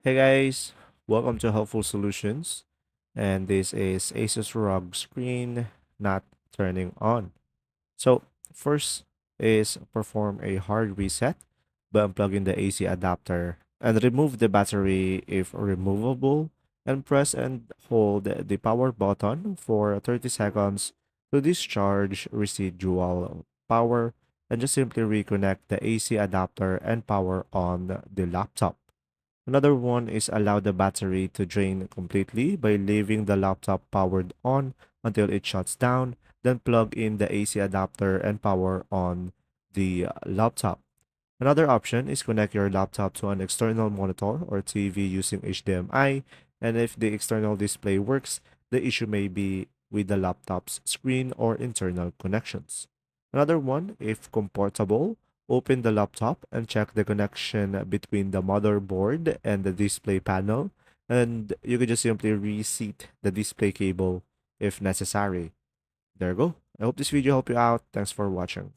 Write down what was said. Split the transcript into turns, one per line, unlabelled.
Hey guys, welcome to Helpful Solutions. And this is Asus ROG screen not turning on. So, first is perform a hard reset by unplugging the AC adapter and remove the battery if removable, and press and hold the power button for 30 seconds to discharge residual power, and just simply reconnect the AC adapter and power on the laptop. Another one is allow the battery to drain completely by leaving the laptop powered on until it shuts down, then plug in the AC adapter and power on the laptop. Another option is connect your laptop to an external monitor or TV using HDMI, and if the external display works, the issue may be with the laptop's screen or internal connections. Another one, if comfortable, open the laptop and check the connection between the motherboard and the display panel, and you could just simply reseat the display cable if necessary. There you go. I hope this video helped you out. Thanks for watching.